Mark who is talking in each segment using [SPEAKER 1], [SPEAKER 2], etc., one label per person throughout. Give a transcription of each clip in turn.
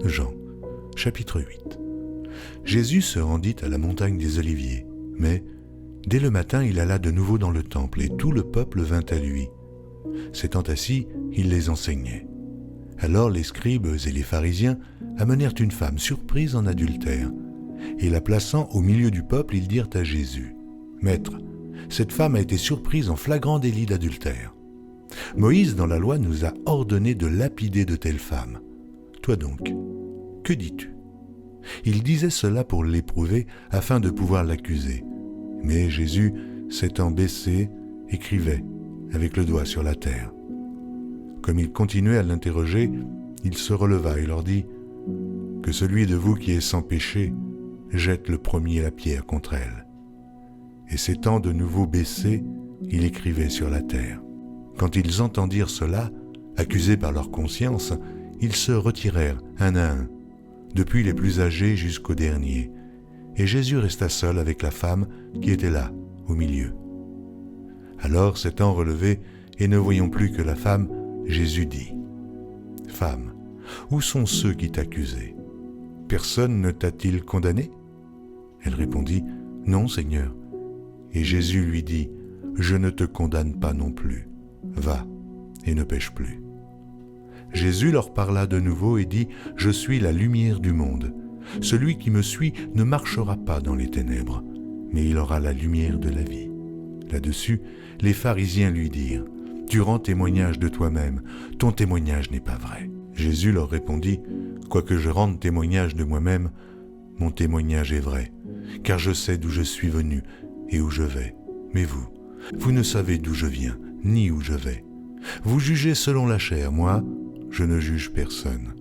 [SPEAKER 1] Jean, chapitre 8. Jésus se rendit à la montagne des Oliviers, mais dès le matin il alla de nouveau dans le temple, et tout le peuple vint à lui. S'étant assis, il les enseignait. Alors les scribes et les pharisiens amenèrent une femme surprise en adultère, et la plaçant au milieu du peuple, ils dirent à Jésus, « Maître, cette femme a été surprise en flagrant délit d'adultère. Moïse, dans la loi, nous a ordonné de lapider de telles femmes. Toi donc, que dis-tu » Il disait cela pour l'éprouver, afin de pouvoir l'accuser. Mais Jésus, s'étant baissé, écrivait, avec le doigt sur la terre. Comme il continuait à l'interroger, il se releva et leur dit, « Que celui de vous qui est sans péché jette le premier la pierre contre elle. » Et s'étant de nouveau baissé, il écrivait sur la terre. Quand ils entendirent cela, accusés par leur conscience, ils se retirèrent un à un, depuis les plus âgés jusqu'aux derniers, et Jésus resta seul avec la femme qui était là, au milieu. Alors, s'étant relevé, et ne voyant plus que la femme, Jésus dit, « Femme, où sont ceux qui t'accusaient ? Personne ne t'a-t-il condamné ?» Elle répondit, « Non, Seigneur. » Et Jésus lui dit, « Je ne te condamne pas non plus. Va, et ne pêche plus. » Jésus leur parla de nouveau et dit, « Je suis la lumière du monde. Celui qui me suit ne marchera pas dans les ténèbres, mais il aura la lumière de la vie. » Là-dessus, les pharisiens lui dirent, « Tu rends témoignage de toi-même, ton témoignage n'est pas vrai. » Jésus leur répondit, « Quoique je rende témoignage de moi-même, mon témoignage est vrai, car je sais d'où je suis venu et où je vais. Mais vous, vous ne savez d'où je viens, ni où je vais. Vous jugez selon la chair, moi, je ne juge personne.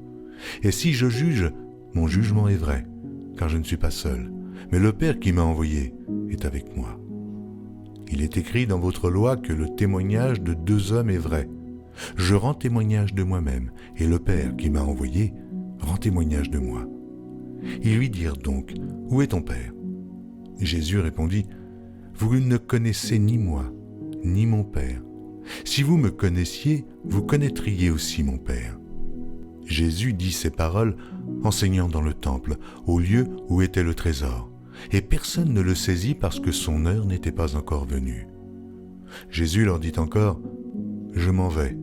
[SPEAKER 1] Et si je juge, mon jugement est vrai, car je ne suis pas seul, mais le Père qui m'a envoyé est avec moi. Il est écrit dans votre loi que le témoignage de deux hommes est vrai. Je rends témoignage de moi-même, et le Père qui m'a envoyé rend témoignage de moi. » Ils lui dirent donc, « Où est ton Père ?» Jésus répondit, « Vous ne connaissez ni moi, ni mon Père. Si vous me connaissiez, vous connaîtriez aussi mon Père. » Jésus dit ces paroles, enseignant dans le temple, au lieu où était le trésor, et personne ne le saisit parce que son heure n'était pas encore venue. Jésus leur dit encore, « Je m'en vais,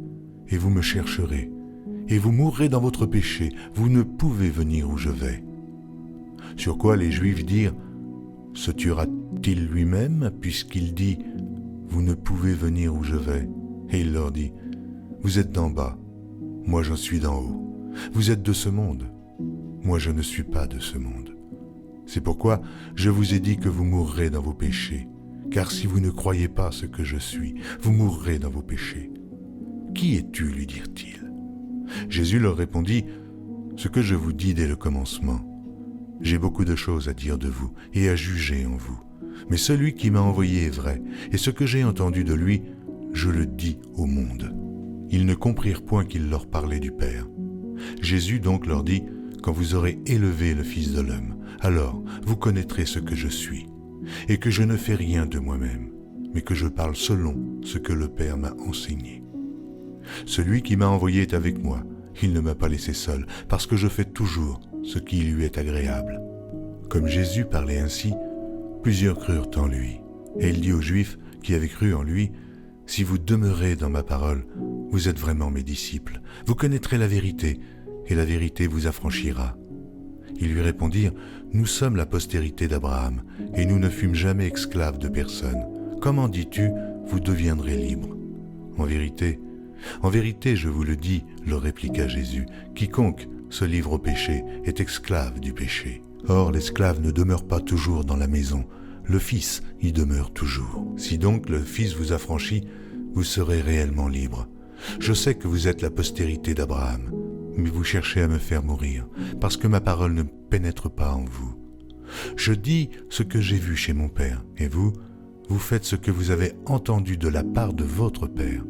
[SPEAKER 1] et vous me chercherez, et vous mourrez dans votre péché, vous ne pouvez venir où je vais. » Sur quoi les Juifs dirent, « Se tuera-t-il lui-même, puisqu'il dit, « Vous ne pouvez venir où je vais ?» Et il leur dit, « Vous êtes d'en bas, moi j'en suis d'en haut. Vous êtes de ce monde, moi je ne suis pas de ce monde. C'est pourquoi je vous ai dit que vous mourrez dans vos péchés, car si vous ne croyez pas ce que je suis, vous mourrez dans vos péchés. Qui es-tu, lui dirent-ils. Jésus leur répondit, ce que je vous dis dès le commencement. J'ai beaucoup de choses à dire de vous et à juger en vous, mais celui qui m'a envoyé est vrai, et ce que j'ai entendu de lui, je le dis au monde. Ils ne comprirent point qu'il leur parlait du Père. Jésus donc leur dit, quand vous aurez élevé le Fils de l'homme, alors vous connaîtrez ce que je suis, et que je ne fais rien de moi-même, mais que je parle selon ce que le Père m'a enseigné. Celui qui m'a envoyé est avec moi, il ne m'a pas laissé seul, parce que je fais toujours ce qui lui est agréable. » Comme Jésus parlait ainsi, plusieurs crurent en lui, et il dit aux Juifs qui avaient cru en lui, « Si vous demeurez dans ma parole, vous êtes vraiment mes disciples, vous connaîtrez la vérité, et la vérité vous affranchira. » Ils lui répondirent, « Nous sommes la postérité d'Abraham, et nous ne fûmes jamais esclaves de personne. Comment dis-tu, vous deviendrez libres ? » En vérité, je vous le dis, leur répliqua Jésus, « Quiconque se livre au péché est esclave du péché. Or, l'esclave ne demeure pas toujours dans la maison, le Fils y demeure toujours. Si donc le Fils vous affranchit, vous serez réellement libre. Je sais que vous êtes la postérité d'Abraham, mais vous cherchez à me faire mourir, parce que ma parole ne pénètre pas en vous. Je dis ce que j'ai vu chez mon Père, et vous, vous faites ce que vous avez entendu de la part de votre Père. »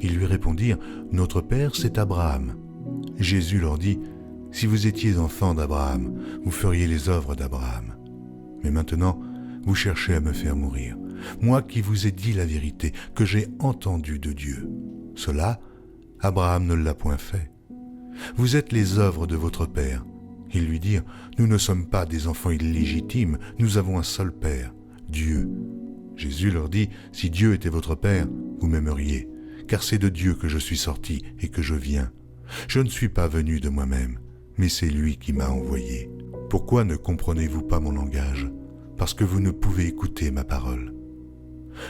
[SPEAKER 1] Ils lui répondirent, « Notre Père, c'est Abraham. » Jésus leur dit, « Si vous étiez enfants d'Abraham, vous feriez les œuvres d'Abraham. Mais maintenant, vous cherchez à me faire mourir, moi qui vous ai dit la vérité, que j'ai entendue de Dieu. Cela, Abraham ne l'a point fait. Vous êtes les œuvres de votre Père. » Ils lui dirent, « Nous ne sommes pas des enfants illégitimes, nous avons un seul Père, Dieu. » Jésus leur dit, « Si Dieu était votre Père, vous m'aimeriez, car c'est de Dieu que je suis sorti et que je viens. Je ne suis pas venu de moi-même, mais c'est lui qui m'a envoyé. Pourquoi ne comprenez-vous pas mon langage? Parce que vous ne pouvez écouter ma parole.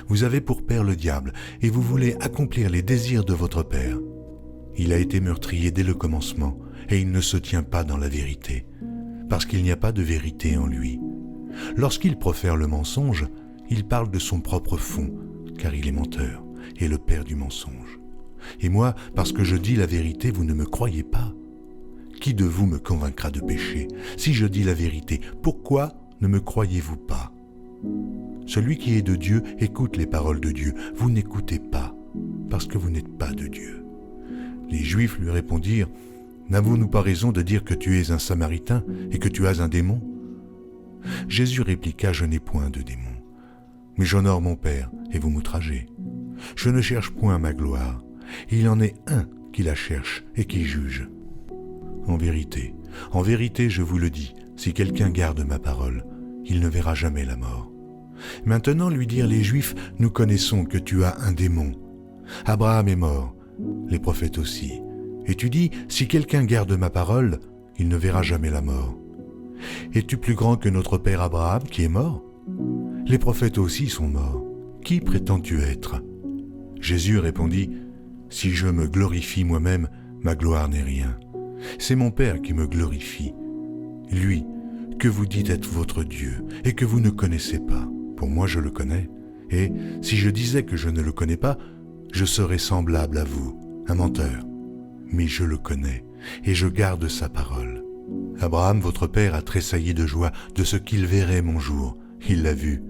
[SPEAKER 1] Vous avez pour père le diable, et vous voulez accomplir les désirs de votre père. Il a été meurtrier dès le commencement, et il ne se tient pas dans la vérité, parce qu'il n'y a pas de vérité en lui. Lorsqu'il profère le mensonge, il parle de son propre fond, car il est menteur, et le père du mensonge. Et moi, parce que je dis la vérité, vous ne me croyez pas. Qui de vous me convaincra de péché? Si je dis la vérité, pourquoi ne me croyez-vous pas? Celui qui est de Dieu écoute les paroles de Dieu. Vous n'écoutez pas, parce que vous n'êtes pas de Dieu. Les Juifs lui répondirent, « N'avons-nous pas raison de dire que tu es un Samaritain et que tu as un démon ?» Jésus répliqua, « Je n'ai point de démon, mais j'honore mon Père et vous m'outragez. Je ne cherche point ma gloire. Il en est un qui la cherche et qui juge. En vérité, je vous le dis, si quelqu'un garde ma parole, il ne verra jamais la mort. » Maintenant, lui dirent les Juifs, « Nous connaissons que tu as un démon. Abraham est mort, les prophètes aussi. Et tu dis, si quelqu'un garde ma parole, il ne verra jamais la mort. Es-tu plus grand que notre père Abraham qui est mort? Les prophètes aussi sont morts. Qui prétends-tu être? » Jésus répondit, « Si je me glorifie moi-même, ma gloire n'est rien. C'est mon Père qui me glorifie. Lui, que vous dites être votre Dieu et que vous ne connaissez pas. Pour moi, je le connais. Et si je disais que je ne le connais pas, je serais semblable à vous, un menteur. Mais je le connais et je garde sa parole. Abraham, votre père, a tressailli de joie de ce qu'il verrait mon jour. Il l'a vu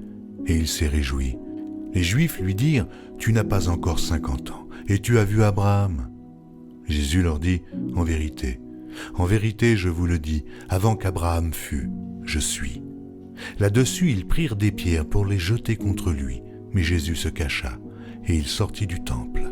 [SPEAKER 1] et il s'est réjoui. Les Juifs lui dirent, « Tu n'as pas encore 50 ans et tu as vu Abraham. » Jésus leur dit, « En vérité, je vous le dis, avant qu'Abraham fût, je suis. » Là-dessus, ils prirent des pierres pour les jeter contre lui, mais Jésus se cacha, et il sortit du temple.